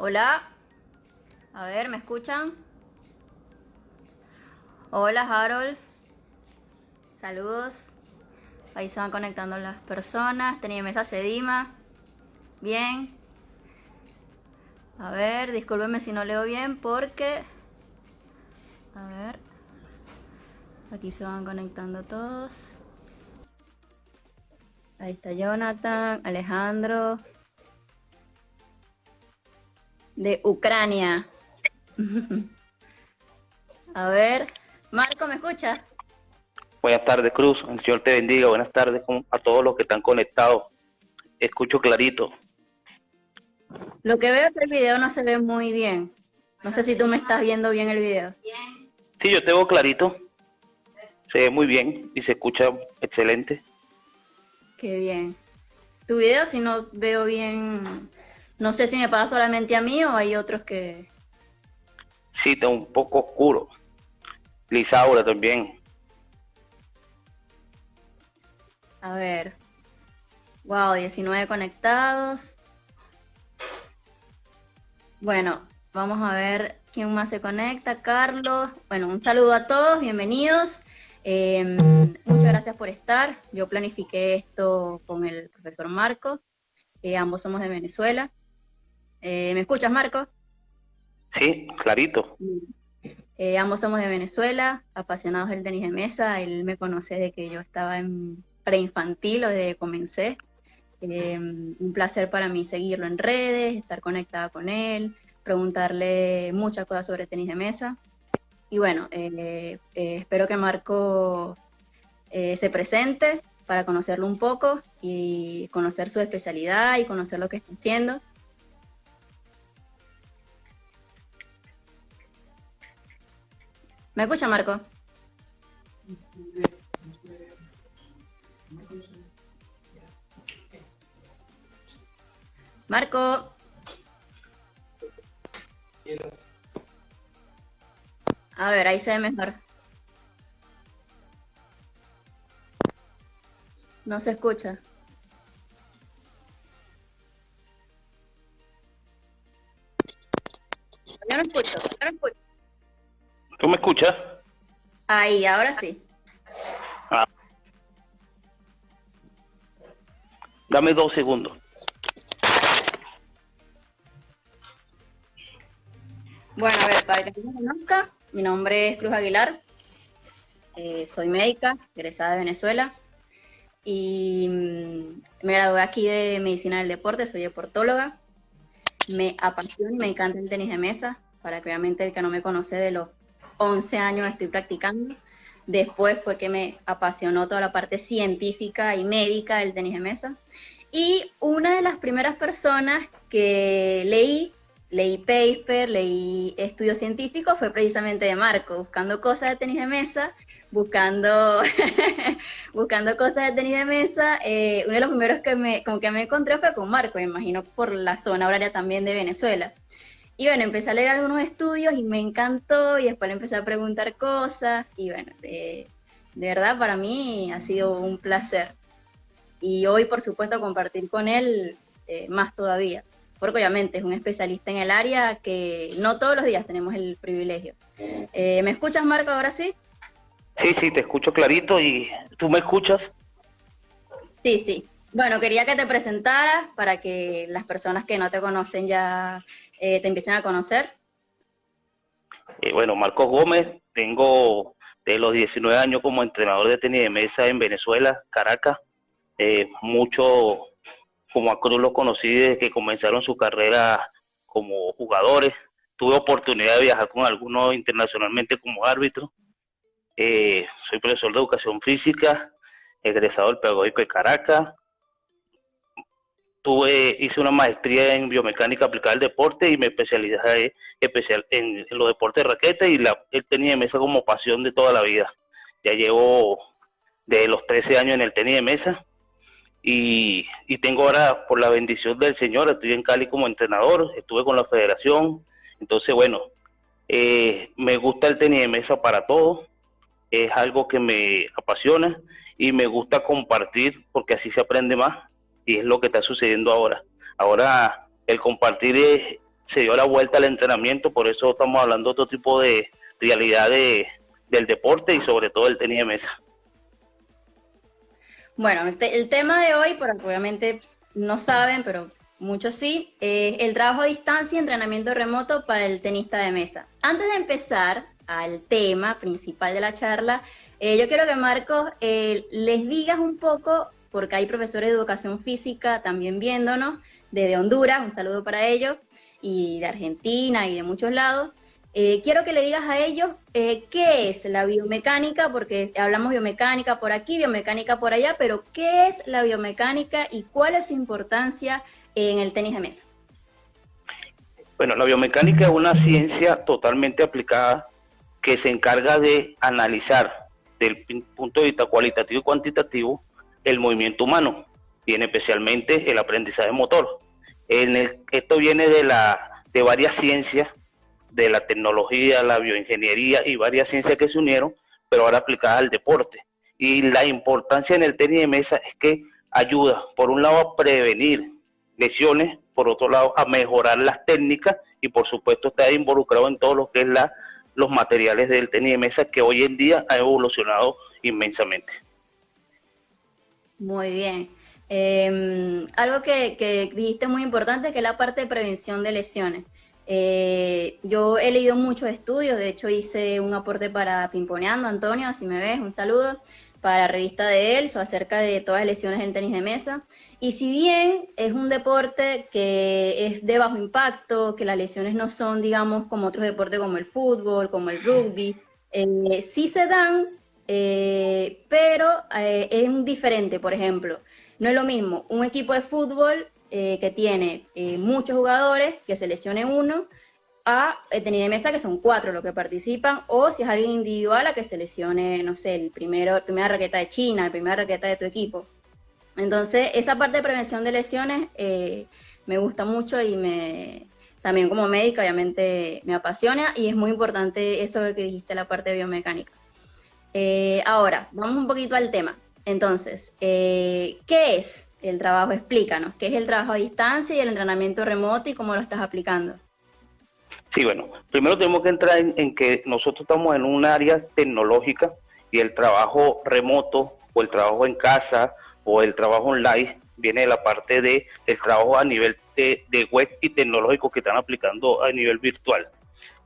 Hola, a ver, ¿me escuchan? Hola, Harold, saludos. Ahí se van conectando las personas. Tenía mesa Sedima. Bien. A ver, discúlpenme si no leo bien porque... A ver. Aquí se van conectando todos. Ahí está Jonathan, Alejandro. De Ucrania. A ver. Marco, ¿me escuchas? Buenas tardes, Cruz. El Señor te bendiga. Buenas tardes a todos los que están conectados. Escucho clarito. Lo que veo es que el video no se ve muy bien. No sé si tú me estás viendo bien el video. Sí, yo te veo clarito. Se ve muy bien y se escucha excelente. Qué bien. Tu video si no veo bien, no sé si me pasa solamente a mí o hay otros que... Sí, está un poco oscuro. Lisaura también. A ver, wow, 19 conectados. Bueno, vamos a ver quién más se conecta. Carlos, bueno, un saludo a todos, bienvenidos. Muchas gracias por estar. Yo planifiqué esto con el profesor Marco. Ambos somos de Venezuela. ¿Me escuchas, Marco? Sí, clarito. Ambos somos de Venezuela, apasionados del tenis de mesa. Él me conoce desde que yo estaba en preinfantil o desde que comencé. Un placer para mí seguirlo en redes, estar conectada con él, preguntarle muchas cosas sobre tenis de mesa. Y bueno, espero que Marco se presente para conocerlo un poco y conocer su especialidad y conocer lo que está haciendo. ¿Me escucha, Marco? Marco. A ver, ahí se ve mejor. No se escucha. Yo no escucho, yo no escucho. ¿Tú me escuchas? Ahí, ahora sí. Ah, dame 2 segundos. Bueno, a ver, para que no me conozca, mi nombre es Cruz Aguilar, soy médica, egresada de Venezuela, y me gradué aquí de Medicina del Deporte, soy deportóloga, me apasiona y me encanta el tenis de mesa, para que obviamente el que no me conoce de los 11 años estoy practicando. Después fue que me apasionó toda la parte científica y médica del tenis de mesa. Y una de las primeras personas que leí paper, leí estudios científicos, fue precisamente de Marco, buscando cosas de tenis de mesa, buscando, buscando cosas de tenis de mesa. Uno de los primeros con que me encontré fue con Marco, me imagino por la zona horaria también de Venezuela. Y bueno, empecé a leer algunos estudios y me encantó y después le empecé a preguntar cosas y bueno, de verdad para mí ha sido un placer. Y hoy, por supuesto, compartir con él más todavía, porque obviamente es un especialista en el área que no todos los días tenemos el privilegio. ¿Me escuchas, Marco, ahora sí? Sí, sí, te escucho clarito y tú me escuchas. Sí, sí. Bueno, quería que te presentaras para que las personas que no te conocen ya te empiecen a conocer. Bueno, Marcos Gómez, tengo de los 19 años como entrenador de tenis de mesa en Venezuela, Caracas. Mucho como a Cruz los conocí desde que comenzaron su carrera como jugadores. Tuve oportunidad de viajar con algunos internacionalmente como árbitro. Soy profesor de educación física, egresado del Pedagógico de Caracas. Hice una maestría en biomecánica aplicada al deporte y me especialicé en los deportes de raqueta y el tenis de mesa como pasión de toda la vida. Ya llevo de los 13 años en el tenis de mesa y tengo ahora, por la bendición del Señor, estoy en Cali como entrenador, estuve con la federación. Entonces, bueno, me gusta el tenis de mesa para todo, es algo que me apasiona y me gusta compartir porque así se aprende más y es lo que está sucediendo ahora. Ahora el compartir se dio la vuelta al entrenamiento, por eso estamos hablando de otro tipo de realidad del deporte y sobre todo el tenis de mesa. Bueno, el tema de hoy, porque obviamente no saben, pero muchos sí, es el trabajo a distancia y entrenamiento remoto para el tenista de mesa. Antes de empezar al tema principal de la charla, yo quiero que Marcos les digas un poco, porque hay profesores de educación física también viéndonos, desde Honduras, un saludo para ellos, y de Argentina y de muchos lados. Quiero que le digas a ellos qué es la biomecánica, porque hablamos biomecánica por aquí, biomecánica por allá, pero ¿qué es la biomecánica y cuál es su importancia en el tenis de mesa? Bueno, la biomecánica es una ciencia totalmente aplicada que se encarga de analizar desde el punto de vista cualitativo y cuantitativo el movimiento humano, y especialmente el aprendizaje motor. Esto viene de varias ciencias, de la tecnología, la bioingeniería y varias ciencias que se unieron, pero ahora aplicadas al deporte. Y la importancia en el tenis de mesa es que ayuda, por un lado, a prevenir lesiones, por otro lado, a mejorar las técnicas y, por supuesto, está involucrado en todo lo que es los materiales del tenis de mesa, que hoy en día ha evolucionado inmensamente. Muy bien. Algo que dijiste muy importante, que es la parte de prevención de lesiones. Yo he leído muchos estudios, de hecho hice un aporte para Pimponeando, Antonio, si me ves, un saludo, para la revista de ELSO acerca de todas las lesiones del tenis de mesa. Y si bien es un deporte que es de bajo impacto, que las lesiones no son, digamos, como otros deportes como el fútbol, como el rugby, sí se dan, pero es diferente. Por ejemplo, no es lo mismo un equipo de fútbol que tiene muchos jugadores, que se lesione uno, a tenis de mesa que son 4 los que participan, o si es alguien individual a que se lesione, no sé, primera raqueta de China, la primera raqueta de tu equipo. Entonces, esa parte de prevención de lesiones me gusta mucho y también como médica obviamente me apasiona, y es muy importante eso que dijiste, la parte biomecánica. Ahora, vamos un poquito al tema. Entonces, ¿qué es el trabajo? Explícanos, ¿qué es el trabajo a distancia y el entrenamiento remoto y cómo lo estás aplicando? Sí, bueno, primero tenemos que entrar en que nosotros estamos en un área tecnológica y el trabajo remoto o el trabajo en casa o el trabajo online viene de la parte del trabajo a nivel de web y tecnológico que están aplicando a nivel virtual.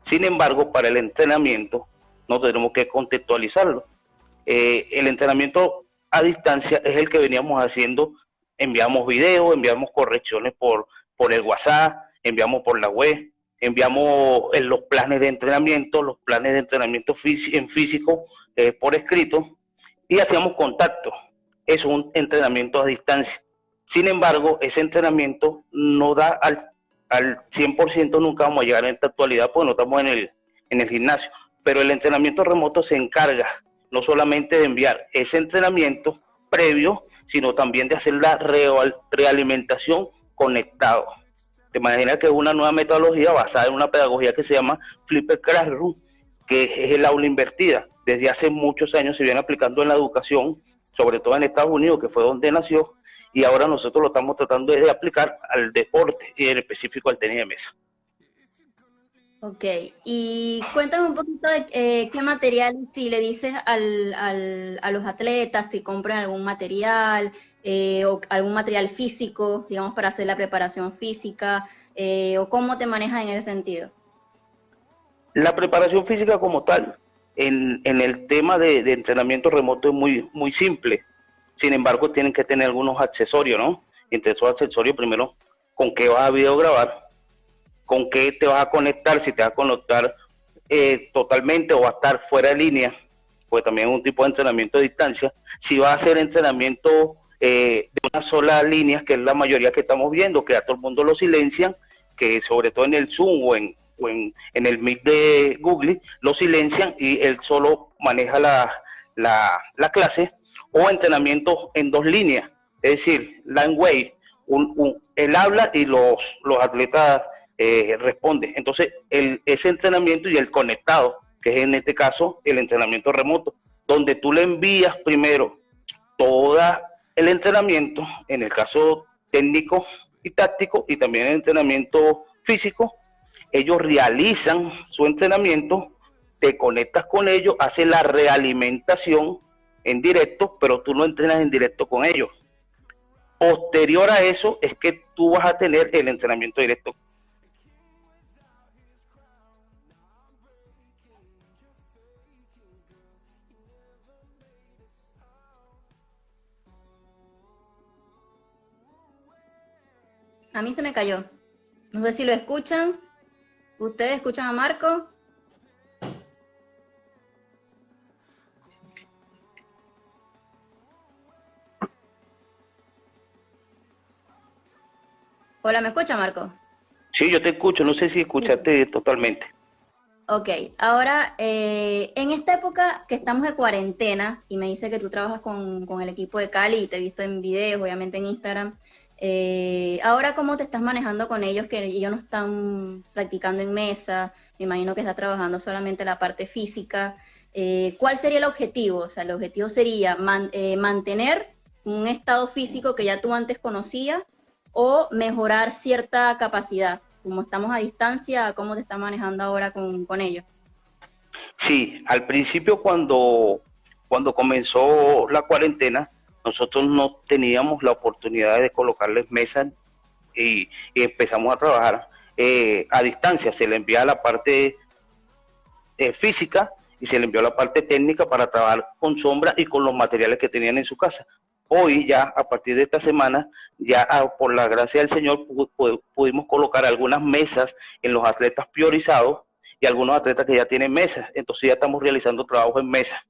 Sin embargo, para el entrenamiento no tenemos que contextualizarlo. El entrenamiento a distancia es el que veníamos haciendo, enviamos videos, enviamos correcciones por el WhatsApp, enviamos por la web, enviamos los planes de entrenamiento en físico por escrito y hacíamos contacto. Eso es un entrenamiento a distancia. Sin embargo, ese entrenamiento no da al 100%, nunca vamos a llegar en esta actualidad porque no estamos en el gimnasio, pero el entrenamiento remoto se encarga no solamente de enviar ese entrenamiento previo, sino también de hacer la realimentación conectado. De manera que es una nueva metodología basada en una pedagogía que se llama Flipped Classroom, que es el aula invertida. Desde hace muchos años se viene aplicando en la educación, sobre todo en Estados Unidos, que fue donde nació, y ahora nosotros lo estamos tratando de aplicar al deporte y en específico al tenis de mesa. Ok, y cuéntame un poquito de qué material, si le dices a los atletas, si compran algún material o algún material físico, digamos, para hacer la preparación física, o cómo te manejas en ese sentido. La preparación física como tal, en el tema de entrenamiento remoto es muy simple. Sin embargo, tienen que tener algunos accesorios, ¿no? Entre esos accesorios, primero, con qué vas a videograbar, con qué te vas a conectar, si te vas a conectar totalmente o va a estar fuera de línea, pues también es un tipo de entrenamiento a distancia. Si va a hacer entrenamiento de una sola línea, que es la mayoría que estamos viendo, que a todo el mundo lo silencian, que sobre todo en el Zoom o en el Meet de Google, lo silencian y él solo maneja la clase, o entrenamiento en 2 líneas, es decir, line way, él habla y los atletas responden. Entonces, ese entrenamiento y el conectado, que es en este caso el entrenamiento remoto, donde tú le envías primero todo el entrenamiento, en el caso técnico y táctico, y también el entrenamiento físico, ellos realizan su entrenamiento, te conectas con ellos, haces la realimentación en directo, pero tú no entrenas en directo con ellos. Posterior a eso es que tú vas a tener el entrenamiento directo. A mí se me cayó. No sé si lo escuchan. ¿Ustedes escuchan a Marco? Hola, ¿me escucha, Marco? Sí, yo te escucho, no sé si escuchaste totalmente. Ok, ahora en esta época que estamos de cuarentena y me dice que tú trabajas con el equipo de Cali y te he visto en videos, obviamente en Instagram, ahora cómo te estás manejando con ellos que ellos no están practicando en mesa, me imagino que estás trabajando solamente la parte física, ¿cuál sería el objetivo? O sea, el objetivo sería mantener un estado físico que ya tú antes conocías o mejorar cierta capacidad. Como estamos a distancia, ¿cómo te estás manejando ahora con ellos? Sí, al principio cuando comenzó la cuarentena, nosotros no teníamos la oportunidad de colocarles mesas y empezamos a trabajar a distancia. Se le envía la parte física y se le envió la parte técnica para trabajar con sombra y con los materiales que tenían en su casa. Hoy ya, a partir de esta semana, ya por la gracia del Señor pudimos colocar algunas mesas en los atletas priorizados y algunos atletas que ya tienen mesas. Entonces ya estamos realizando trabajo en mesa.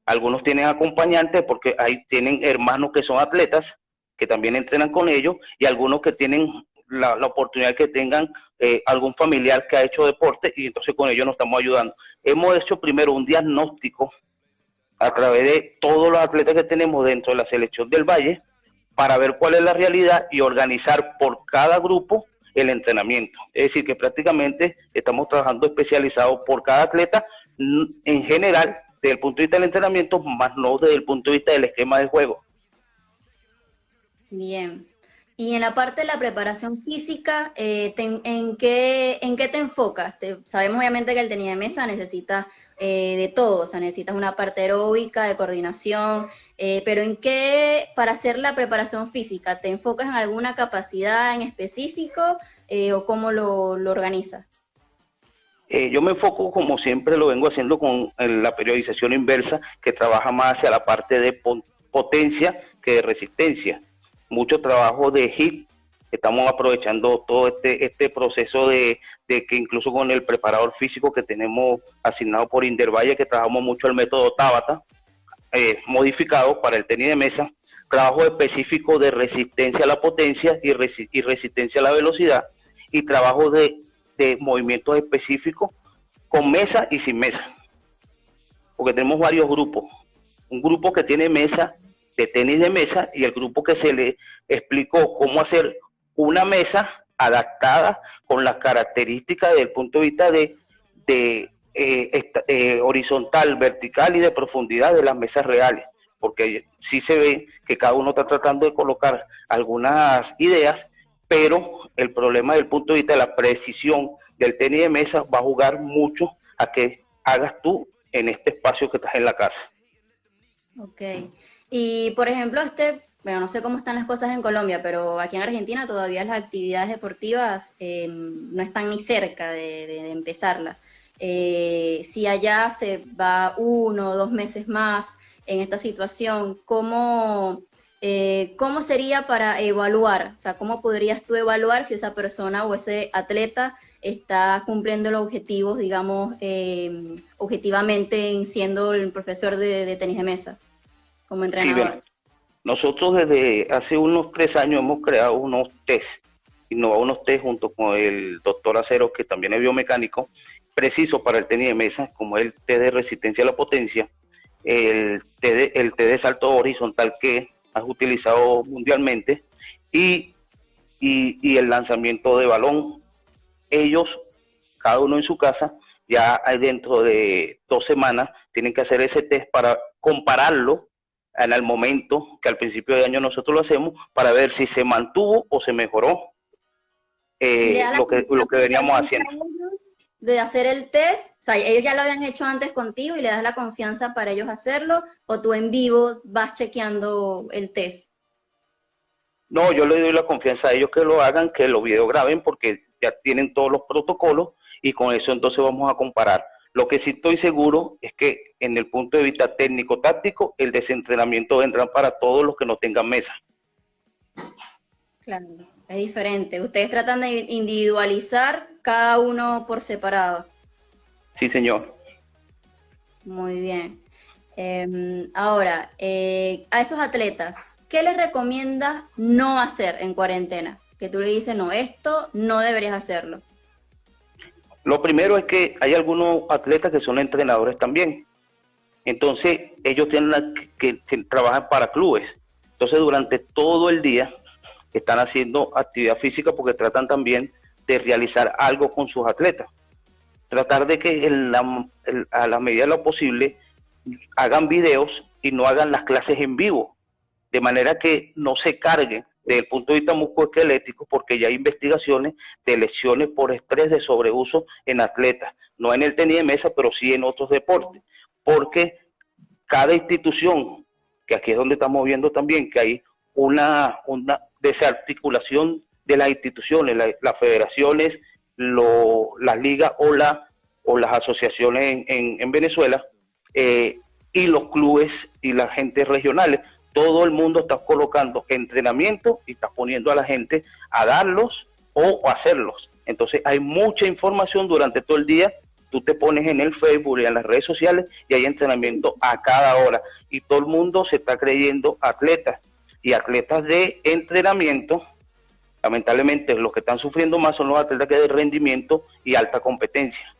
Algunos tienen acompañantes porque ahí tienen hermanos que son atletas, que también entrenan con ellos, y algunos que tienen la oportunidad que tengan algún familiar que ha hecho deporte y entonces con ellos nos estamos ayudando. Hemos hecho primero un diagnóstico a través de todos los atletas que tenemos dentro de la selección del Valle para ver cuál es la realidad y organizar por cada grupo el entrenamiento. Es decir, que prácticamente estamos trabajando especializado por cada atleta en general desde el punto de vista del entrenamiento, más no desde el punto de vista del esquema de juego. Bien. Y en la parte de la preparación física, en qué te enfocas? Sabemos obviamente que el tenis de mesa necesita de todo, o sea, necesitas una parte aeróbica, de coordinación, pero ¿en qué, para hacer la preparación física, te enfocas en alguna capacidad en específico o cómo lo organizas? Yo me enfoco, como siempre lo vengo haciendo, con la periodización inversa, que trabaja más hacia la parte de potencia que de resistencia. Mucho trabajo de HIIT, estamos aprovechando todo este proceso de que incluso con el preparador físico que tenemos asignado por Indervalle, que trabajamos mucho el método Tabata, modificado para el tenis de mesa, trabajo específico de resistencia a la potencia y resistencia a la velocidad, y trabajo de movimientos específicos con mesa y sin mesa, porque tenemos varios grupos. Un grupo que tiene mesa de tenis de mesa y el grupo que se le explicó cómo hacer una mesa adaptada con las características desde el punto de vista de horizontal, vertical y de profundidad de las mesas reales, porque sí se ve que cada uno está tratando de colocar algunas ideas, pero el problema desde el punto de vista de la precisión del tenis de mesa va a jugar mucho a que hagas tú en este espacio que estás en la casa. Ok. Y por ejemplo, bueno, no sé cómo están las cosas en Colombia, pero aquí en Argentina todavía las actividades deportivas no están ni cerca de empezarlas. Si allá se va 1 o 2 meses más en esta situación, ¿cómo sería para evaluar? O sea, ¿cómo podrías tú evaluar si esa persona o ese atleta está cumpliendo los objetivos, digamos, objetivamente en siendo el profesor de tenis de mesa como Sí, entrenador? bien. Nosotros desde hace unos 3 años hemos creado unos test, innovado unos test junto con el doctor Acero, que también es biomecánico, preciso para el tenis de mesa, como el test de resistencia a la potencia, el test de salto horizontal que has utilizado mundialmente y, y el lanzamiento de balón. Ellos, cada uno en su casa, ya dentro de 2 semanas tienen que hacer ese test para compararlo en el momento que al principio de año nosotros lo hacemos para ver si se mantuvo o se mejoró Y le da la lo que confianza veníamos realmente haciendo. a ellos de hacer el test, o sea, ellos ya lo habían hecho antes contigo y le das la confianza para ellos hacerlo, o tú en vivo vas chequeando el test. No, yo le doy la confianza a ellos que lo hagan, que lo videograben, porque ya tienen todos los protocolos y con eso entonces vamos a comparar. Lo que sí estoy seguro es que en el punto de vista técnico-táctico, el desentrenamiento vendrá para todos los que no tengan mesa. Claro, es diferente. Ustedes tratan de individualizar cada uno por separado. Sí, señor. Muy bien. Ahora, a esos atletas, ¿qué les recomiendas no hacer en cuarentena? Que tú le dices, no, esto no deberías hacerlo. Lo primero es que hay algunos atletas que son entrenadores también. Entonces, ellos tienen que trabajar para clubes. Entonces, durante todo el día están haciendo actividad física porque tratan también de realizar algo con sus atletas. Tratar de que a la medida de lo posible hagan videos y no hagan las clases en vivo, de manera que no se carguen desde el punto de vista musculoesquelético, porque ya hay investigaciones de lesiones por estrés de sobreuso en atletas, no en el tenis de mesa, pero sí en otros deportes, porque cada institución, que aquí es donde estamos viendo también que hay una desarticulación de las instituciones, las federaciones, las ligas o las asociaciones en Venezuela, y los clubes y las gentes regionales. Todo el mundo está colocando entrenamiento y está poniendo a la gente a darlos o hacerlos. Entonces hay mucha información durante todo el día. Tú te pones en el Facebook y en las redes sociales y hay entrenamiento a cada hora. Y todo el mundo se está creyendo atletas. Y atletas de entrenamiento, lamentablemente los que están sufriendo más son los atletas que de rendimiento y alta competencia.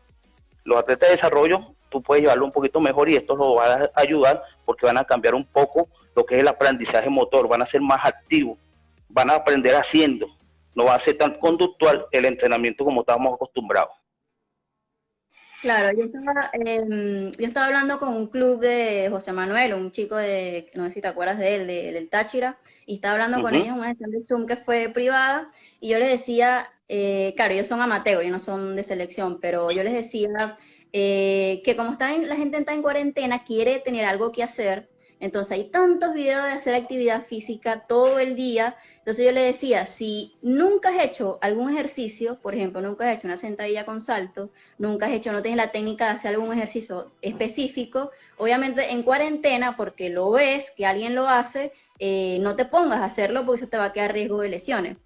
Los atletas de desarrollo, tú puedes llevarlo un poquito mejor y esto lo va a ayudar porque van a cambiar un poco lo que es el aprendizaje motor, van a ser más activos, van a aprender haciendo, no va a ser tan conductual el entrenamiento como estábamos acostumbrados. Claro, yo estaba hablando con un club de José Manuel, un chico no sé si te acuerdas de él, del Táchira, y estaba hablando con ellos en una sesión de Zoom que fue privada, y yo les decía, claro, ellos son amateurs, ellos no son de selección, pero yo les decía que como la gente está en cuarentena, quiere tener algo que hacer, entonces hay tantos videos de hacer actividad física todo el día. Entonces yo le decía, si nunca has hecho algún ejercicio, por ejemplo, nunca has hecho una sentadilla con salto, nunca has hecho, no tienes la técnica de hacer algún ejercicio específico, obviamente en cuarentena, porque lo ves que alguien lo hace, no te pongas a hacerlo porque eso te va a quedar riesgo de lesiones.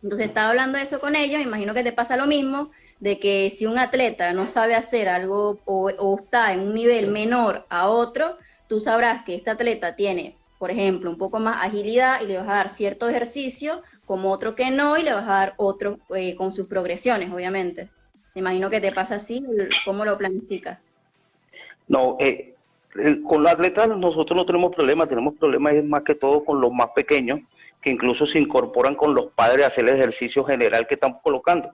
Entonces estaba hablando de eso con ellos, imagino que te pasa lo mismo, de que si un atleta no sabe hacer algo o está en un nivel menor a otro, tú sabrás que este atleta tiene, por ejemplo, un poco más agilidad y le vas a dar cierto ejercicio, como otro que no, y le vas a dar otro con sus progresiones, obviamente. Me imagino que te pasa así, ¿cómo lo planificas? No, con los atletas nosotros no tenemos problemas más que todo con los más pequeños, que incluso se incorporan con los padres a hacer el ejercicio general que estamos colocando.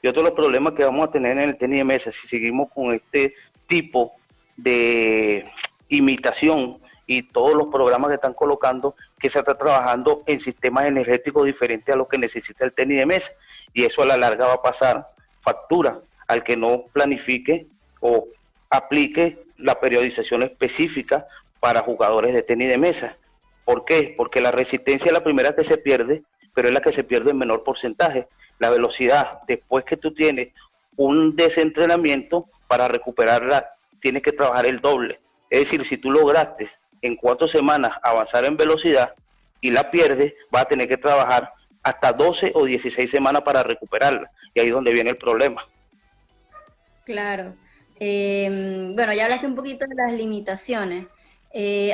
Y otro de los problemas que vamos a tener en el tenis de mesa, si seguimos con este tipo de imitación y todos los programas que están colocando, que se está trabajando en sistemas energéticos diferentes a lo que necesita el tenis de mesa. Y eso a la larga va a pasar factura al que no planifique o aplique la periodización específica para jugadores de tenis de mesa. ¿Por qué? Porque la resistencia es la primera que se pierde, pero es la que se pierde en menor porcentaje. La velocidad, después que tú tienes un desentrenamiento, para recuperarla tienes que trabajar el doble. Es decir, si tú lograste en 4 semanas avanzar en velocidad y la pierdes, vas a tener que trabajar hasta 12 o 16 semanas para recuperarla. Y ahí es donde viene el problema. Claro. Bueno, ya hablaste un poquito de las limitaciones.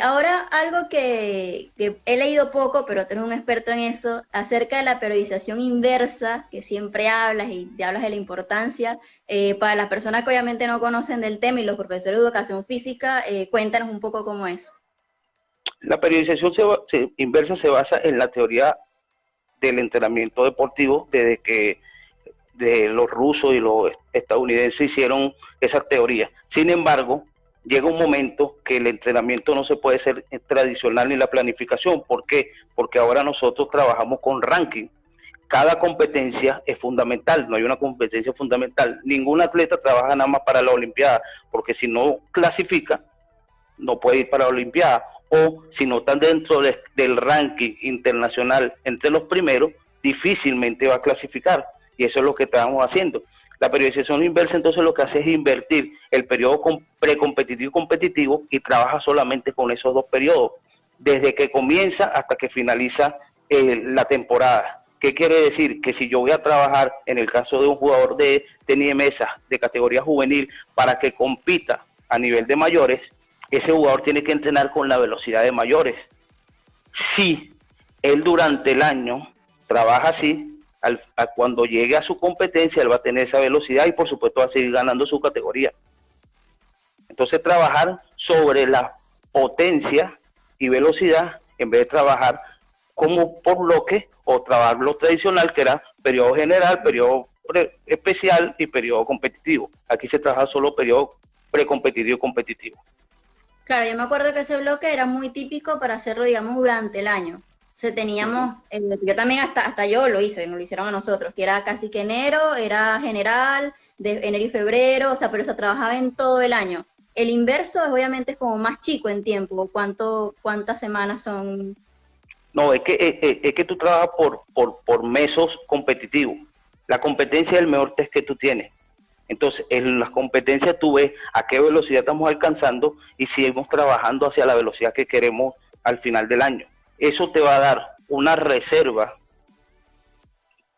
Ahora, algo que he leído poco, pero tú eres un experto en eso, acerca de la periodización inversa, que siempre hablas y te hablas de la importancia. Para las personas que obviamente no conocen del tema y los profesores de educación física, cuéntanos un poco cómo es. La periodización inversa se basa en la teoría del entrenamiento deportivo desde que los rusos y los estadounidenses hicieron esa teoría. Sin embargo, llega un momento que el entrenamiento no se puede ser tradicional ni la planificación. ¿Por qué? Porque ahora nosotros trabajamos con ranking. cada competencia es fundamental, no hay una competencia fundamental. Ningún atleta trabaja nada más para la Olimpiada, porque si no clasifica, no puede ir para la Olimpiada, o si no están dentro del ranking internacional entre los primeros, difícilmente va a clasificar, y eso es lo que estamos haciendo. La periodización inversa entonces lo que hace es invertir el periodo precompetitivo y competitivo y trabaja solamente con esos dos periodos, desde que comienza hasta que finaliza la temporada. ¿Qué quiere decir? Que si yo voy a trabajar, en el caso de un jugador de tenis de mesa de categoría juvenil, para que compita a nivel de mayores, ese jugador tiene que entrenar con la velocidad de mayores. Si él durante el año trabaja así, cuando llegue a su competencia, él va a tener esa velocidad y por supuesto va a seguir ganando su categoría. Entonces trabajar sobre la potencia y velocidad en vez de trabajar como por bloque o trabajar lo tradicional, que era periodo general, periodo especial y periodo competitivo. Aquí se trabaja solo periodo precompetitivo y competitivo. Claro, yo me acuerdo que ese bloque era muy típico para hacerlo, digamos, durante el año. O sea, teníamos, yo también hasta yo lo hice, nos lo hicieron a nosotros, que era casi que enero, era general, de enero y febrero, o sea, pero se trabajaba en todo el año. El inverso es obviamente como más chico en tiempo, ¿cuántas semanas son? No, es que tú trabajas por mesos competitivos. La competencia es el mejor test que tú tienes. Entonces, en las competencias tú ves a qué velocidad estamos alcanzando y seguimos trabajando hacia la velocidad que queremos al final del año. Eso te va a dar una reserva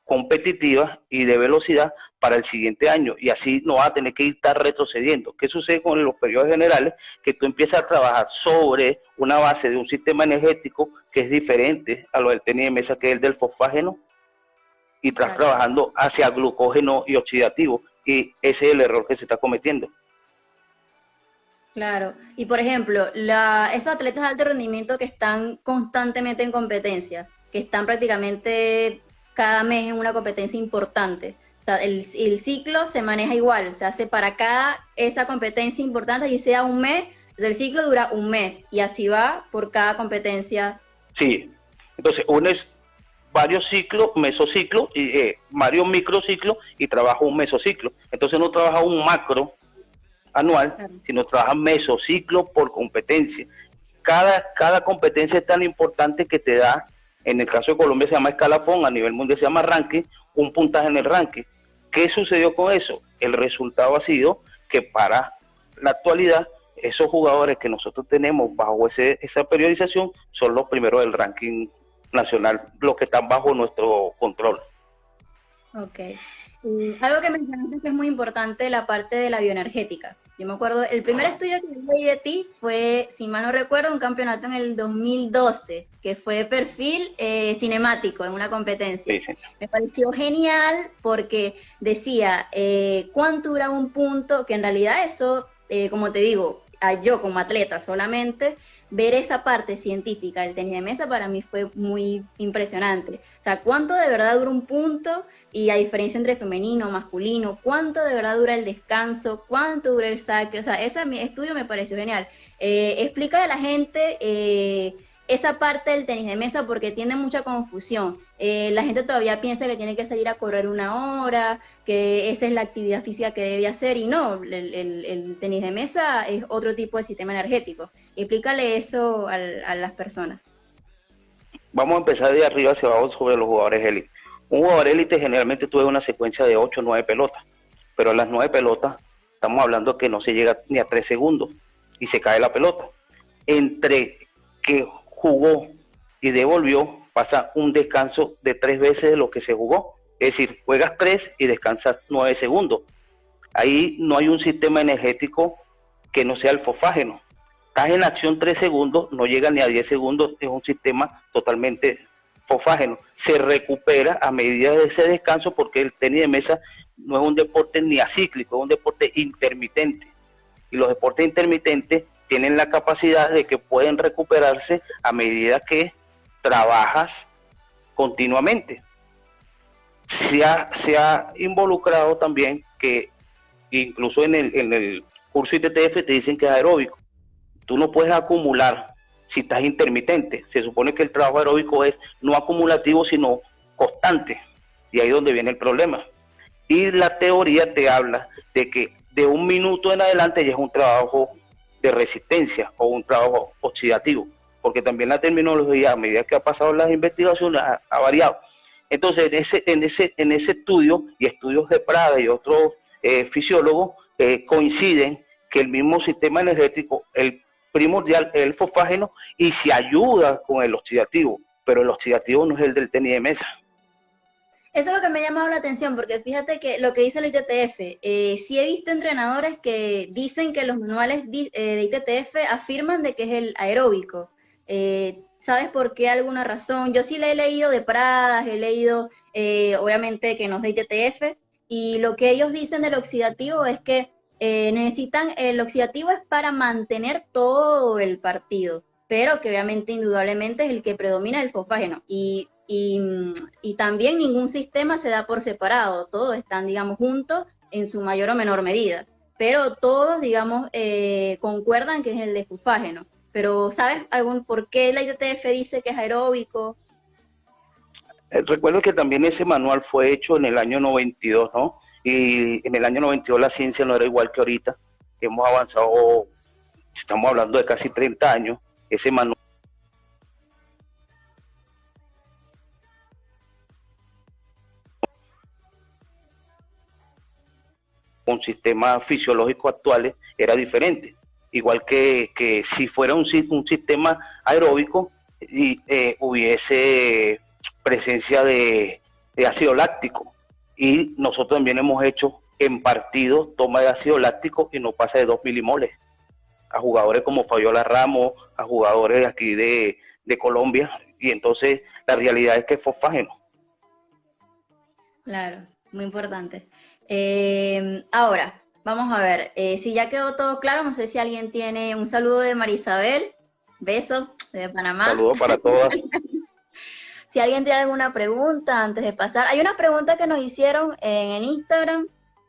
competitiva y de velocidad para el siguiente año, y así no vas a tener que estar retrocediendo. ¿Qué sucede con los periodos generales? Que tú empiezas a trabajar sobre una base de un sistema energético que es diferente a lo del tenis de mesa, que es el del fosfágeno, y estás trabajando hacia glucógeno y oxidativo, y ese es el error que se está cometiendo. Claro, y por ejemplo, esos atletas de alto rendimiento que están constantemente en competencia, que están prácticamente cada mes en una competencia importante, o sea, el ciclo se maneja igual, se hace para esa competencia importante, y sea un mes, entonces el ciclo dura un mes, y así va por cada competencia. Sí, entonces unes varios ciclos, mesociclos, y varios microciclos, y trabaja un mesociclo. Entonces no trabaja un macro anual, claro, sino trabaja mesociclo por competencia. Cada competencia es tan importante que te da, en el caso de Colombia se llama escalafón, a nivel mundial se llama ranking, un puntaje en el ranking. ¿Qué sucedió con eso? El resultado ha sido que para la actualidad, esos jugadores que nosotros tenemos bajo esa periodización son los primeros del ranking nacional, los que están bajo nuestro control. Ok. Algo que mencionaste que es muy importante, la parte de la bioenergética. Yo me acuerdo, el primer estudio que leí de ti fue, si mal no recuerdo, un campeonato en el 2012, que fue perfil cinemático en una competencia. Sí. Me pareció genial porque decía cuánto dura un punto, que en realidad eso, como te digo, yo como atleta solamente, ver esa parte científica del tenis de mesa para mí fue muy impresionante. O sea, cuánto de verdad dura un punto, y la diferencia entre femenino, masculino, cuánto de verdad dura el descanso, cuánto dura el saque. O sea, ese estudio me pareció genial. Explica a la gente esa parte del tenis de mesa porque tiene mucha confusión. La gente todavía piensa que tiene que salir a correr 1 hora, que esa es la actividad física que debe hacer, y no, el tenis de mesa es otro tipo de sistema energético. Explícale eso a las personas. Vamos a empezar de arriba hacia abajo sobre los jugadores élite. Un jugador élite generalmente tuve una secuencia de 8 o 9 pelotas, pero a las 9 pelotas estamos hablando que no se llega ni a 3 segundos y se cae la pelota. Entre que jugó y devolvió pasa un descanso de 3 veces de lo que se jugó, es decir, juegas 3 y descansas 9 segundos. Ahí no hay un sistema energético que no sea el fosfágeno. Estás en acción 3 segundos, no llega ni a 10 segundos, es un sistema totalmente fosfágeno. Se recupera a medida de ese descanso porque el tenis de mesa no es un deporte ni acíclico, es un deporte intermitente. Y los deportes intermitentes tienen la capacidad de que pueden recuperarse a medida que trabajas continuamente. Se ha involucrado también que incluso en el curso ITTF te dicen que es aeróbico. Tú no puedes acumular si estás intermitente. Se supone que el trabajo aeróbico es no acumulativo, sino constante. Y ahí es donde viene el problema. Y la teoría te habla de que de 1 minuto en adelante ya es un trabajo de resistencia o un trabajo oxidativo, porque también la terminología, a medida que ha pasado las investigaciones, ha variado. Entonces, en ese estudio, y estudios de Prada y otros fisiólogos, coinciden que el mismo sistema energético, el primordial, es el fosfágeno, y se ayuda con el oxidativo, pero el oxidativo no es el del tenis de mesa. Eso es lo que me ha llamado la atención, porque fíjate que lo que dice el ITTF, sí he visto entrenadores que dicen que los manuales de ITTF afirman de que es el aeróbico. ¿Sabes por qué? ¿Alguna razón? Yo sí le he leído de Pradas, he leído obviamente que no es de ITTF, y lo que ellos dicen del oxidativo es que necesitan, el oxidativo es para mantener todo el partido, pero que obviamente indudablemente es el que predomina el fosfágeno. Y también ningún sistema se da por separado, todos están, digamos, juntos en su mayor o menor medida, pero todos, digamos, concuerdan que es el de fosfágeno. Pero ¿sabes por qué la ITTF dice que es aeróbico? Recuerdo que también ese manual fue hecho en el año 92, ¿no? Y en el año 92 la ciencia no era igual que ahorita. Hemos avanzado, estamos hablando de casi 30 años. Ese manual con sistemas fisiológicos actuales era diferente. Igual que si fuera un sistema aeróbico y hubiese presencia de ácido láctico. Y nosotros también hemos hecho en partidos toma de ácido láctico y no pasa de 2 milimoles. A jugadores como Fabiola Ramos, a jugadores aquí de Colombia, y entonces la realidad es que es fosfágeno. Claro, muy importante. Ahora, vamos a ver, si ya quedó todo claro, no sé si alguien tiene un saludo de Marisabel, besos de Panamá. Saludos para todas. Si alguien tiene alguna pregunta antes de pasar, hay una pregunta que nos hicieron en Instagram,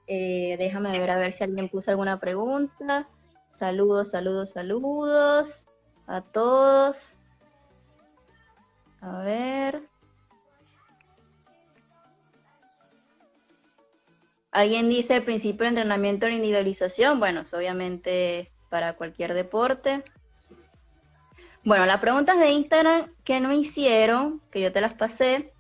déjame ver a ver si alguien puso alguna pregunta. Saludos, saludos, saludos a todos. A ver. Alguien dice el principio de entrenamiento de individualización. Bueno, eso obviamente para cualquier deporte. Bueno, las preguntas de Instagram que no hicieron, que yo te las pasé,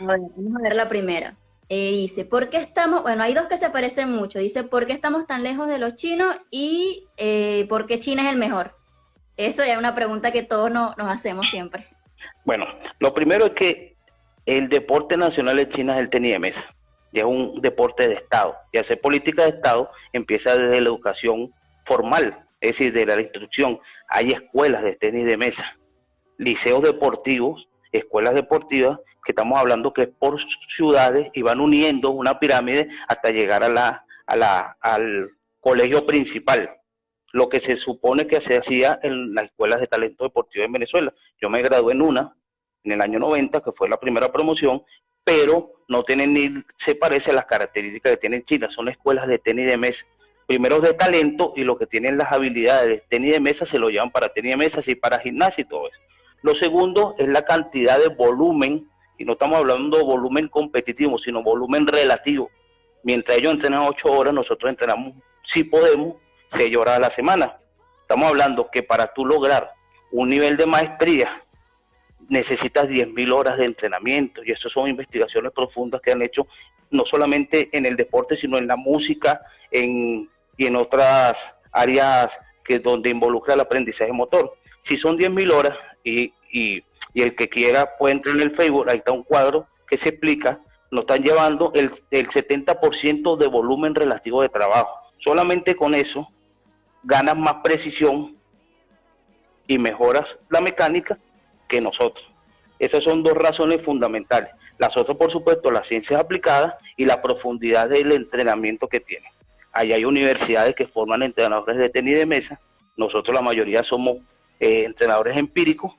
vamos a ver la primera. Dice, ¿por qué estamos? Bueno, hay dos que se parecen mucho. Dice, ¿por qué estamos tan lejos de los chinos? Y ¿por qué China es el mejor? Eso es una pregunta que todos nos hacemos siempre. Bueno, lo primero es que el deporte nacional de China es el tenis de mesa. Ya es un deporte de Estado. Y hacer política de Estado empieza desde la educación formal, es decir, de la instrucción. Hay escuelas de tenis de mesa, liceos deportivos, escuelas deportivas, que estamos hablando que es por ciudades y van uniendo una pirámide hasta llegar al colegio principal. Lo que se supone que se hacía en las escuelas de talento deportivo en Venezuela. Yo me gradué en una, en el año 90, que fue la primera promoción, pero no tienen ni se parece a las características que tienen China. Son escuelas de tenis de mesa, primero de talento, y lo que tienen las habilidades de tenis de mesa se lo llevan para tenis de mesa, y para gimnasia y todo eso. Lo segundo es la cantidad de volumen, y no estamos hablando de volumen competitivo, sino volumen relativo. Mientras ellos entrenan 8 horas, nosotros entrenamos, si podemos, 6 horas a la semana. Estamos hablando que para tú lograr un nivel de maestría, necesitas 10.000 horas de entrenamiento, y eso son investigaciones profundas que han hecho no solamente en el deporte, sino en la música y en otras áreas donde involucra el aprendizaje motor. Si son 10.000 horas, y el que quiera puede entrar en el Facebook, ahí está un cuadro que se explica, nos están llevando el 70% de volumen relativo de trabajo. Solamente con eso ganas más precisión y mejoras la mecánica que nosotros. Esas son dos razones fundamentales. Las otras, por supuesto, las ciencias aplicadas y la profundidad del entrenamiento que tienen. Allá hay universidades que forman entrenadores de tenis de mesa. Nosotros la mayoría somos entrenadores empíricos,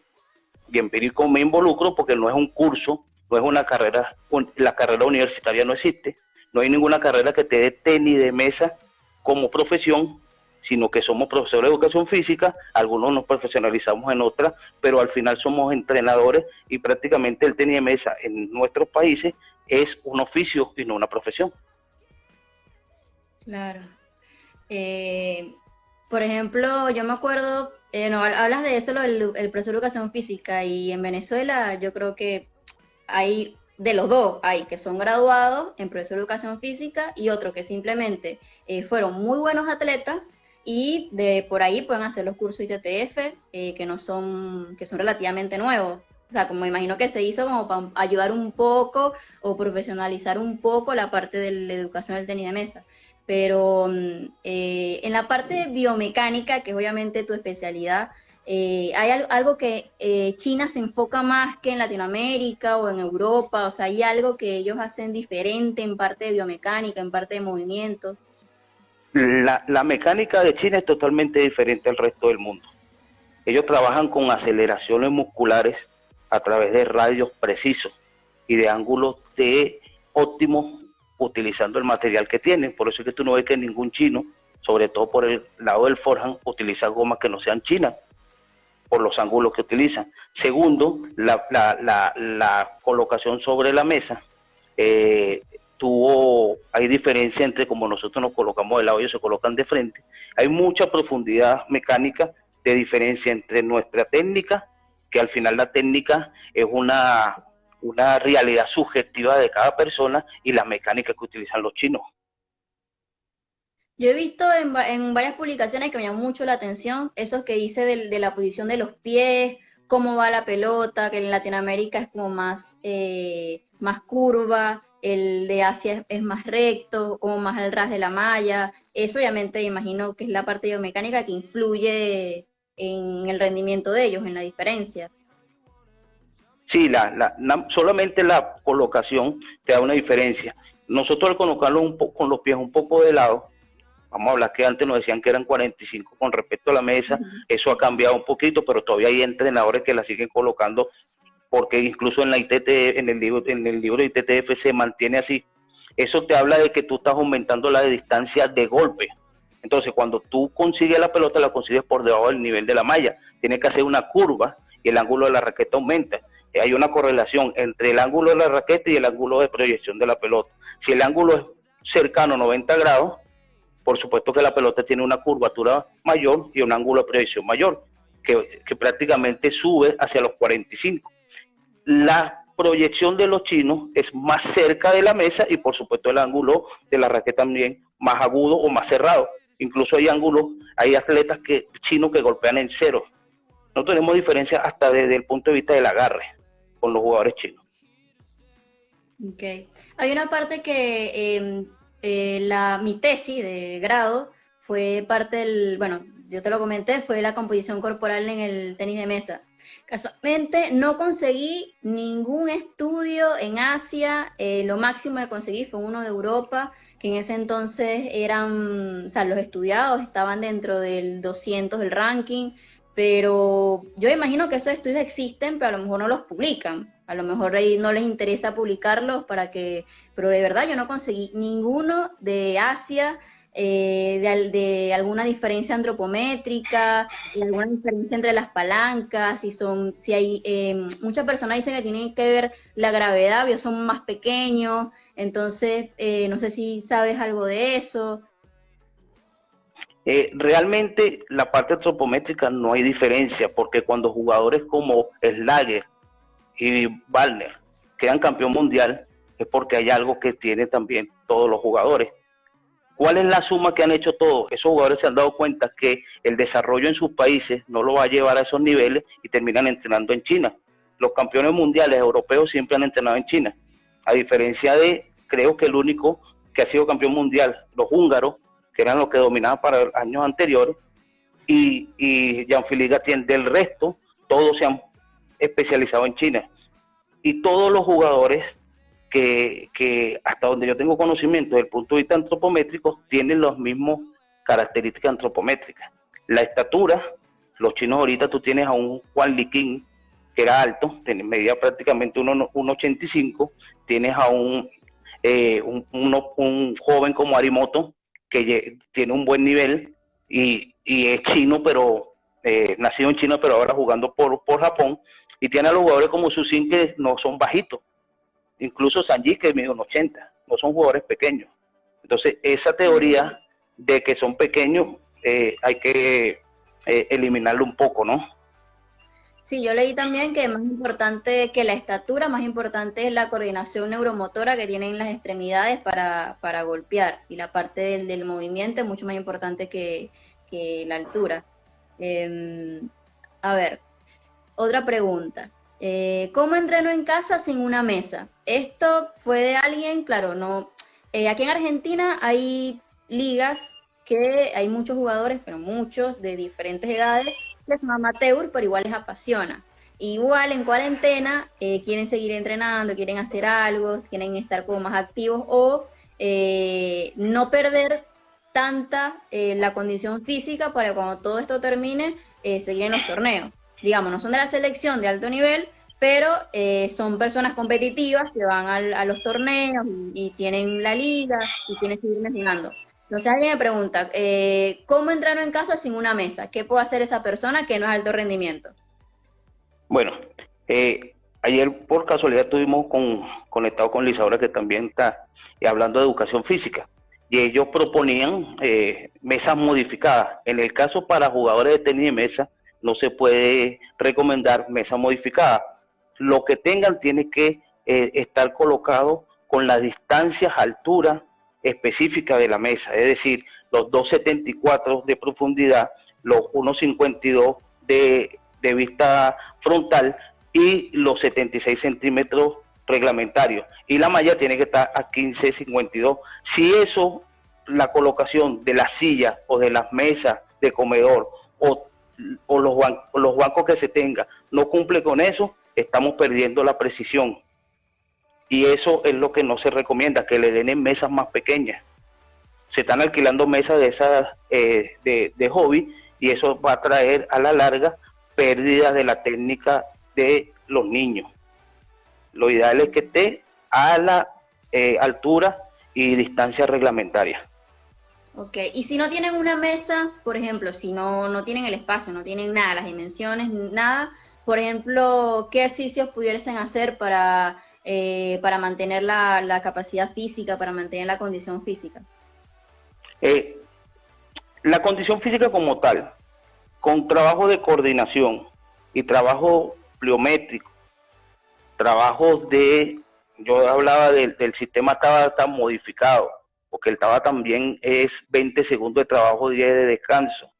y empírico me involucro porque no es un curso, no es una carrera, la carrera universitaria no existe, no hay ninguna carrera que te dé tenis de mesa como profesión, sino que somos profesores de educación física, algunos nos profesionalizamos en otras, pero al final somos entrenadores y prácticamente el tenis de mesa en nuestros países es un oficio y no una profesión. Claro. Por ejemplo, yo me acuerdo, no, hablas de eso, el profesor de educación física, y en Venezuela yo creo que hay de los dos, hay que son graduados en profesor de educación física y otros que simplemente fueron muy buenos atletas y de por ahí pueden hacer los cursos ITTF, que son relativamente nuevos. O sea, como imagino que se hizo como para ayudar un poco o profesionalizar un poco la parte de la educación del tenis de mesa. Pero en la parte biomecánica, que es obviamente tu especialidad, hay algo que China se enfoca más que en Latinoamérica o en Europa, o sea, hay algo que ellos hacen diferente en parte de biomecánica, en parte de movimiento. La mecánica de China es totalmente diferente al resto del mundo. Ellos trabajan con aceleraciones musculares a través de radios precisos y de ángulos de óptimos utilizando el material que tienen. Por eso es que tú no ves que ningún chino, sobre todo por el lado del forehand, utiliza gomas que no sean chinas, por los ángulos que utilizan. Segundo, la colocación sobre la mesa. Hay diferencia entre como nosotros nos colocamos de lado y ellos se colocan de frente. Hay mucha profundidad mecánica de diferencia entre nuestra técnica, que al final la técnica es una realidad subjetiva de cada persona, y la mecánica que utilizan los chinos. Yo he visto en varias publicaciones que me llamó mucho la atención, esos que dice de la posición de los pies, cómo va la pelota, que en Latinoamérica es como más curva, el de Asia es más recto, como más al ras de la malla. Eso obviamente imagino que es la parte biomecánica que influye en el rendimiento de ellos, en la diferencia. Sí, solamente la colocación te da una diferencia. Nosotros al colocarlo con los pies un poco de lado, vamos a hablar que antes nos decían que eran 45 con respecto a la mesa, eso ha cambiado un poquito, pero todavía hay entrenadores que la siguen colocando, porque incluso en la ITT, en el libro de ITTF se mantiene así. Eso te habla de que tú estás aumentando la distancia de golpe. Entonces, cuando tú consigues la pelota, la consigues por debajo del nivel de la malla. Tienes que hacer una curva y el ángulo de la raqueta aumenta. Hay una correlación entre el ángulo de la raqueta y el ángulo de proyección de la pelota. Si el ángulo es cercano a 90 grados, por supuesto que la pelota tiene una curvatura mayor y un ángulo de proyección mayor, que prácticamente sube hacia los 45. La proyección de los chinos es más cerca de la mesa y por supuesto el ángulo de la raqueta también más agudo o más cerrado. Incluso hay ángulos, hay atletas chinos que golpean en cero. No tenemos diferencia hasta desde el punto de vista del agarre con los jugadores chinos. Okay. Hay una parte que mi tesis de grado fue parte bueno, yo te lo comenté, fue la composición corporal en el tenis de mesa. Casualmente no conseguí ningún estudio en Asia, lo máximo que conseguí fue uno de Europa, que en ese entonces eran, o sea, los estudiados estaban dentro del 200 del ranking, pero yo imagino que esos estudios existen, pero a lo mejor no los publican, a lo mejor ahí no les interesa publicarlos pero de verdad yo no conseguí ninguno de Asia, de alguna diferencia antropométrica, alguna diferencia entre las palancas, si hay, muchas personas dicen que tienen que ver la gravedad, ellos son más pequeños, entonces no sé si sabes algo de eso. Realmente la parte antropométrica no hay diferencia, porque cuando jugadores como Slager y Wagner quedan campeón mundial, es porque hay algo que tienen también todos los jugadores. ¿Cuál es la suma que han hecho todos? Esos jugadores se han dado cuenta que el desarrollo en sus países no lo va a llevar a esos niveles y terminan entrenando en China. Los campeones mundiales europeos siempre han entrenado en China. A diferencia de, creo que el único que ha sido campeón mundial, los húngaros, que eran los que dominaban para años anteriores, y Gianfilippo Gatien. Del resto, todos se han especializado en China. Y todos los jugadores que hasta donde yo tengo conocimiento desde el punto de vista antropométrico tienen las mismas características antropométricas. La estatura, los chinos ahorita tú tienes a un Juan Liqin que era alto, medía prácticamente 1,85, tienes a un joven como Arimoto que tiene un buen nivel, y es chino, pero nacido en China, pero ahora jugando por Japón, y tiene a los jugadores como Susin que no son bajitos, incluso Sanji que mide un 80, no son jugadores pequeños. Entonces esa teoría de que son pequeños hay que eliminarlo un poco, ¿no? Sí, yo leí también que más importante que la estatura, más importante es la coordinación neuromotora que tienen las extremidades para golpear, y la parte del movimiento es mucho más importante que la altura. Eh, a ver, otra pregunta. ¿Cómo entreno en casa sin una mesa? Esto fue de alguien, claro, no. Aquí en Argentina hay ligas que hay muchos jugadores, pero muchos de diferentes edades, les son amateur, pero igual les apasiona. Igual en cuarentena quieren seguir entrenando, quieren hacer algo, quieren estar como más activos o no perder tanta la condición física para cuando todo esto termine seguir en los torneos. Digamos, no son de la selección de alto nivel, pero son personas competitivas que van a los torneos y tienen la liga y quieren seguir mejorando. Entonces alguien me pregunta, ¿cómo entreno en casa sin una mesa? ¿Qué puede hacer esa persona que no es alto rendimiento? Bueno, ayer por casualidad estuvimos conectados con Lisaura, que también está hablando de educación física, y ellos proponían mesas modificadas. En el caso para jugadores de tenis de mesa, no se puede recomendar mesa modificada. Lo que tengan tiene que estar colocado con las distancias, altura específica de la mesa, es decir, los 2,74 de profundidad, los 1,52 de vista frontal y los 76 centímetros reglamentarios. Y la malla tiene que estar a 15,52. Si eso, la colocación de las sillas o de las mesas de comedor o los bancos que se tenga no cumple con eso, estamos perdiendo la precisión. Y eso es lo que no se recomienda, que le den en mesas más pequeñas. Se están alquilando mesas de esas de hobby, y eso va a traer a la larga pérdidas de la técnica de los niños. Lo ideal es que esté a la altura y distancia reglamentaria. Ok, y si no tienen una mesa, por ejemplo, si no tienen el espacio, no tienen nada, las dimensiones, nada, por ejemplo, ¿qué ejercicios pudiesen hacer para mantener la capacidad física, para mantener la condición física? La condición física como tal, con trabajo de coordinación y trabajo pliométrico, trabajos yo hablaba del sistema Tabata tan modificado, porque el Tabata también es 20 segundos de trabajo, 10 de descanso,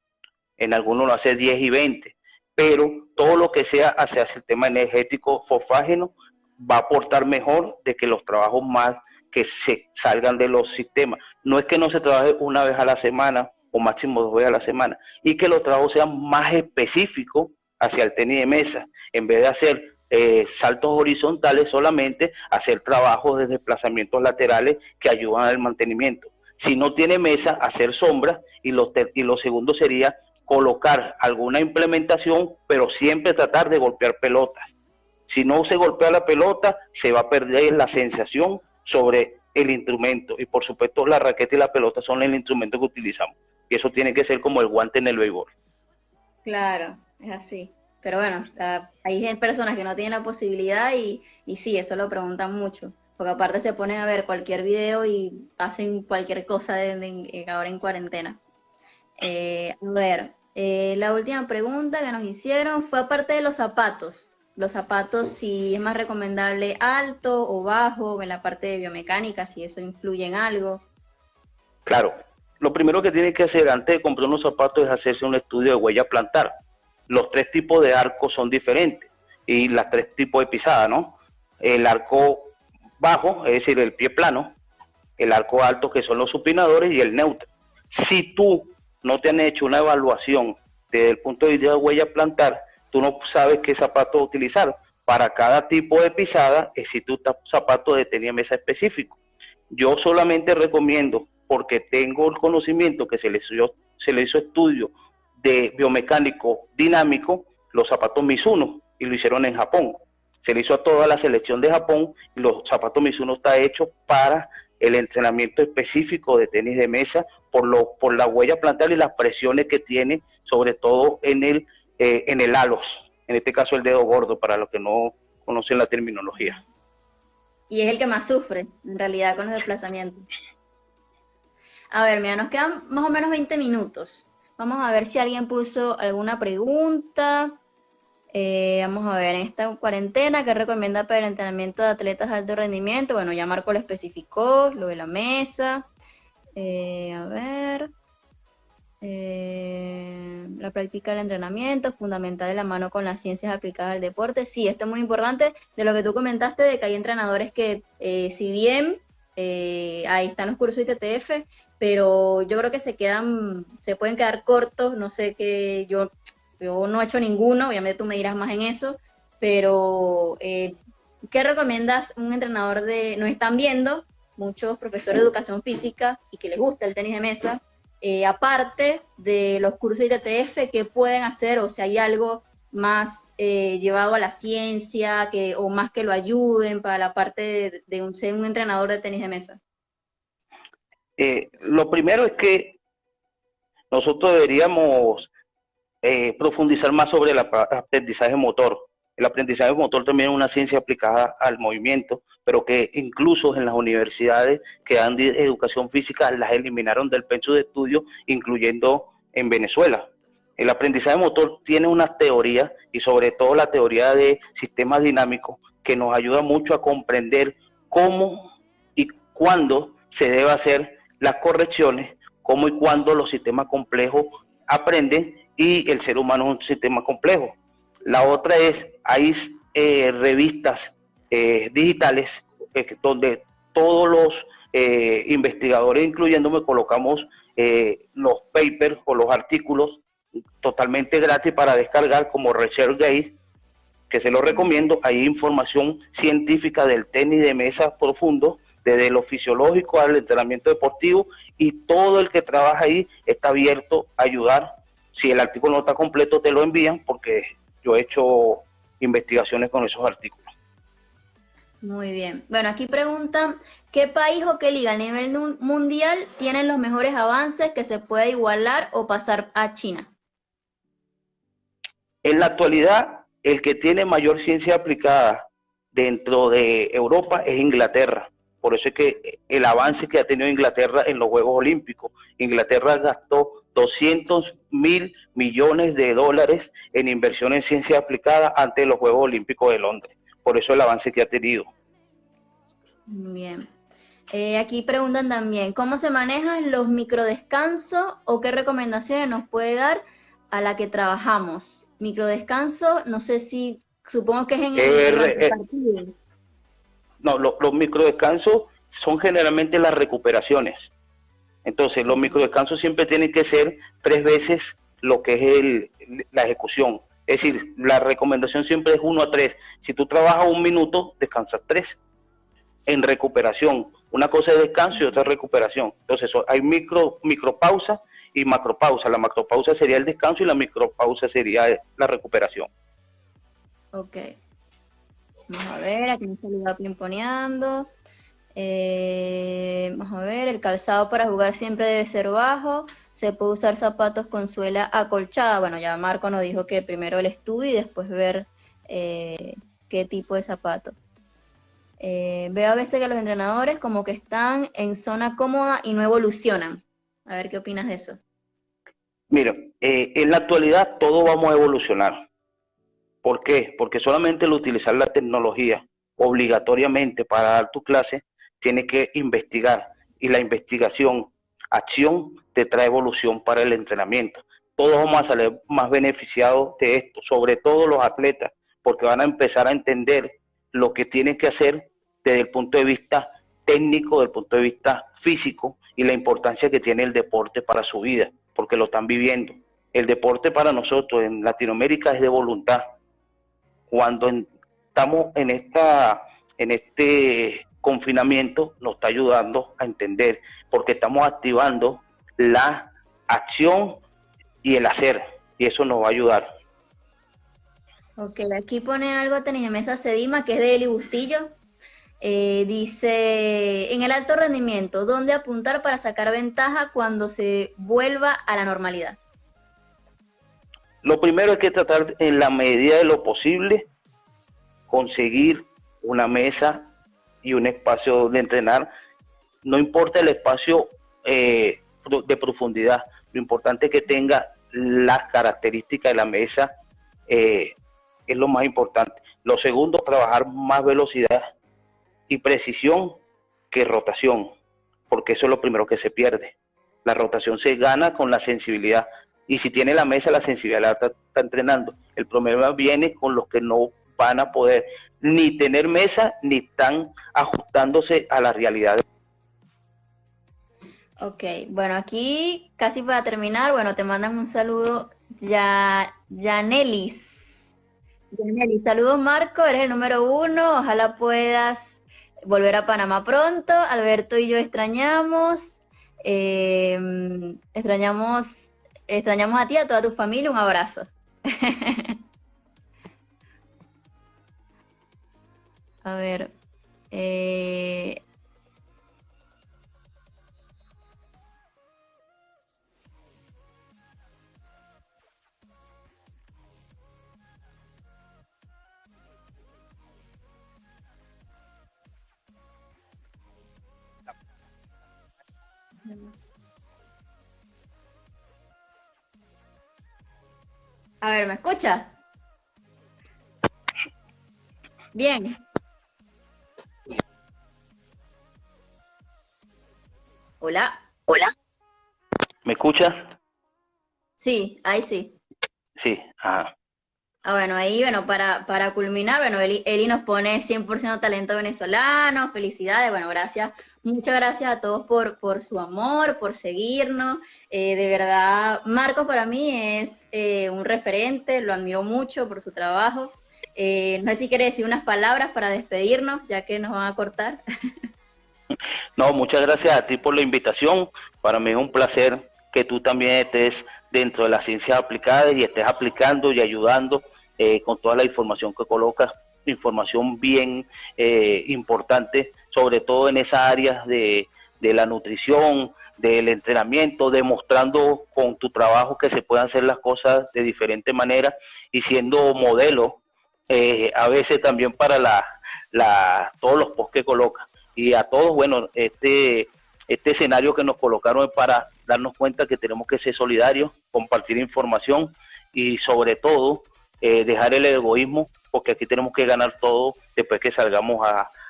en algunos lo hace 10 y 20, pero todo lo que sea hacia el sistema energético fosfágeno va a aportar mejor de que los trabajos más que se salgan de los sistemas. No es que no se trabaje una vez a la semana o máximo 2 veces a la semana, y que los trabajos sean más específicos hacia el tenis de mesa, en vez de hacer saltos horizontales solamente, hacer trabajos de desplazamientos laterales que ayudan al mantenimiento. Si no tiene mesa, hacer sombras, y lo segundo sería colocar alguna implementación, pero siempre tratar de golpear pelotas. Si no se golpea la pelota, se va a perder la sensación sobre el instrumento, y por supuesto la raqueta y la pelota son el instrumento que utilizamos, y eso tiene que ser como el guante en el béisbol. Claro, es así. Pero bueno, hay personas que no tienen la posibilidad y sí, eso lo preguntan mucho, porque aparte se ponen a ver cualquier video y hacen cualquier cosa ahora en cuarentena. A ver, la última pregunta que nos hicieron fue aparte de los zapatos. Los zapatos, si es más recomendable alto o bajo, en la parte de biomecánica, si eso influye en algo. Claro, lo primero que tiene que hacer antes de comprar unos zapatos es hacerse un estudio de huella plantar. Los 3 tipos de arcos son diferentes y las 3 tipos de pisada, ¿no? El arco bajo, es decir, el pie plano, el arco alto, que son los supinadores, y el neutro. Si tú no te han hecho una evaluación desde el punto de vista de huella plantar, tú no sabes qué zapato utilizar. Para cada tipo de pisada existe un zapato de tenis de mesa específico. Yo solamente recomiendo, porque tengo el conocimiento que se le hizo estudio de biomecánico dinámico, los zapatos Mizuno, y lo hicieron en Japón. Se le hizo a toda la selección de Japón, y los zapatos Mizuno está hecho para el entrenamiento específico de tenis de mesa por la huella plantar y las presiones que tiene, sobre todo en el halos, en este caso el dedo gordo, para los que no conocen la terminología. Y es el que más sufre, en realidad, con los desplazamientos. A ver, mira, nos quedan más o menos 20 minutos. Vamos a ver si alguien puso alguna pregunta. Vamos a ver, en esta cuarentena, ¿qué recomienda para el entrenamiento de atletas de alto rendimiento? Bueno, ya Marco lo especificó, lo de la mesa. A ver. La práctica del entrenamiento, fundamental de la mano con las ciencias aplicadas al deporte. Sí, esto es muy importante, de lo que tú comentaste, de que hay entrenadores que, si bien ahí están los cursos ITTF, pero yo creo que se pueden quedar cortos, no sé, que yo no he hecho ninguno, obviamente tú me dirás más en eso, pero ¿qué recomiendas un entrenador nos están viendo muchos profesores de educación física y que les gusta el tenis de mesa, aparte de los cursos ITTF, ¿qué pueden hacer? O si hay algo más llevado a la ciencia, o más que lo ayuden para la parte de ser un entrenador de tenis de mesa. Lo primero es que nosotros deberíamos profundizar más sobre el aprendizaje motor. El aprendizaje motor también es una ciencia aplicada al movimiento, pero que incluso en las universidades que dan de educación física las eliminaron del pensum de estudio, incluyendo en Venezuela. El aprendizaje motor tiene unas teorías, y sobre todo la teoría de sistemas dinámicos, que nos ayuda mucho a comprender cómo y cuándo se debe hacer las correcciones, cómo y cuándo los sistemas complejos aprenden, y el ser humano es un sistema complejo. La otra es, hay revistas digitales donde todos los investigadores, incluyéndome, colocamos los papers o los artículos totalmente gratis para descargar, como ResearchGate, que se lo recomiendo. Hay información científica del tenis de mesa profundo, desde lo fisiológico al entrenamiento deportivo, y todo el que trabaja ahí está abierto a ayudar. Si el artículo no está completo, te lo envían, porque yo he hecho investigaciones con esos artículos. Muy bien. Bueno, aquí preguntan, ¿qué país o qué liga a nivel mundial tienen los mejores avances que se pueda igualar o pasar a China? En la actualidad, el que tiene mayor ciencia aplicada dentro de Europa es Inglaterra. Por eso es que el avance que ha tenido Inglaterra en los Juegos Olímpicos, Inglaterra gastó 200.000 millones de dólares en inversión en ciencia aplicada antes de los Juegos Olímpicos de Londres. Por eso el avance que ha tenido. Bien. Aquí preguntan también, ¿cómo se manejan los microdescansos o qué recomendaciones nos puede dar a la que trabajamos? Microdescanso, no sé si, supongo que es en el partido. No, los microdescansos son generalmente las recuperaciones. Entonces, los microdescansos siempre tienen que ser 3 veces lo que es la ejecución. Es decir, la recomendación siempre es 1 a 3. Si tú trabajas 1 minuto, descansas 3 en recuperación. Una cosa es descanso y otra es recuperación. Entonces, hay micropausa y macropausa. La macropausa sería el descanso y la micropausa sería la recuperación. Ok. Vamos a ver, aquí me saluda pimponeando. Vamos a ver, el calzado para jugar siempre debe ser bajo. Se puede usar zapatos con suela acolchada. Bueno, ya Marco nos dijo que primero el estudio y después ver qué tipo de zapato. Veo a veces que los entrenadores como que están en zona cómoda y no evolucionan. A ver qué opinas de eso. Mira, en la actualidad todo vamos a evolucionar. ¿Por qué? Porque solamente el utilizar la tecnología obligatoriamente para dar tu clase, tienes que investigar. Y la investigación, acción, te trae evolución para el entrenamiento. Todos vamos a salir más beneficiados de esto, sobre todo los atletas, porque van a empezar a entender lo que tienen que hacer desde el punto de vista técnico, desde el punto de vista físico, y la importancia que tiene el deporte para su vida, porque lo están viviendo. El deporte para nosotros en Latinoamérica es de voluntad. Cuando estamos en este confinamiento, nos está ayudando a entender, porque estamos activando la acción y el hacer, y eso nos va a ayudar. Ok, aquí pone algo tenis de mesa Sedima, que es de Eli Bustillo. Dice, en el alto rendimiento, ¿dónde apuntar para sacar ventaja cuando se vuelva a la normalidad? Lo primero es que tratar en la medida de lo posible conseguir una mesa y un espacio donde entrenar. No importa el espacio de profundidad, lo importante es que tenga las características de la mesa, es lo más importante. Lo segundo, trabajar más velocidad y precisión que rotación, porque eso es lo primero que se pierde. La rotación se gana con la sensibilidad, y si tiene la mesa, la sensibilidad la está entrenando. El problema viene con los que no van a poder ni tener mesa ni están ajustándose a la realidad. Ok, bueno, aquí casi para terminar, bueno, te mandan un saludo, Yanelis. Yanelis, saludos Marco, eres el número uno, ojalá puedas volver a Panamá pronto. Alberto y yo extrañamos, eh, extrañamos, extrañamos a ti, a toda tu familia, un abrazo. A ver, eh, a ver, ¿me escuchas? Bien, hola. Hola. ¿Me escuchas? Sí, ahí sí. Sí. Ajá. Ah, bueno, ahí, bueno, para culminar, bueno, Eli nos pone 100% talento venezolano, felicidades, bueno, gracias, muchas gracias a todos por su amor, por seguirnos, de verdad, Marcos para mí es un referente, lo admiro mucho por su trabajo, no sé si quiere decir unas palabras para despedirnos, ya que nos van a cortar. No, muchas gracias a ti por la invitación. Para mí es un placer que tú también estés dentro de las ciencias aplicadas y estés aplicando y ayudando con toda la información que colocas, información bien importante, sobre todo en esas áreas de la nutrición, del entrenamiento, demostrando con tu trabajo que se pueden hacer las cosas de diferente manera y siendo modelo a veces también para todos los posts que colocas. Y a todos, bueno, este escenario que nos colocaron es para darnos cuenta que tenemos que ser solidarios, compartir información y sobre todo dejar el egoísmo, porque aquí tenemos que ganar todo después que salgamos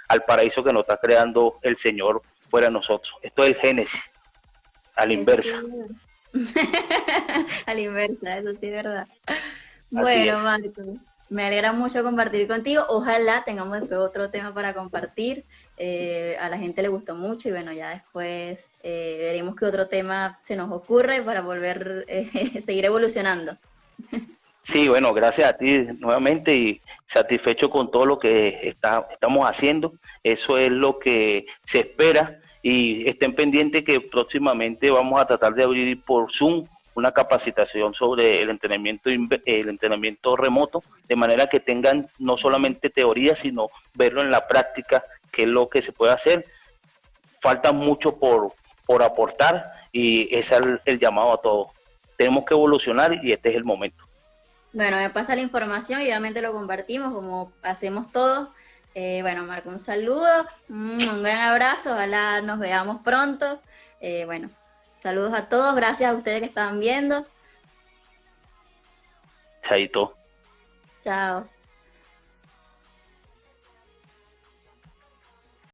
al paraíso que nos está creando el Señor fuera de nosotros. Esto es el Génesis, a la Eso sí inversa. es verdad. A la inversa, eso sí es verdad. Así Bueno, es. Marco, me alegra mucho compartir contigo. Ojalá tengamos después otro tema para compartir. A la gente le gustó mucho y bueno, ya después veremos qué otro tema se nos ocurre para volver seguir evolucionando. Sí, bueno, gracias a ti nuevamente y satisfecho con todo lo que estamos haciendo. Eso es lo que se espera y estén pendientes que próximamente vamos a tratar de abrir por Zoom una capacitación sobre el entrenamiento remoto, de manera que tengan no solamente teoría, sino verlo en la práctica, qué es lo que se puede hacer. Falta mucho por aportar y ese es el llamado a todos. Tenemos que evolucionar y este es el momento. Bueno, me pasa la información y obviamente lo compartimos como hacemos todos. Bueno, Marco, un saludo, un gran abrazo, ojalá nos veamos pronto. Bueno, saludos a todos, gracias a ustedes que estaban viendo. Chaito. Chao.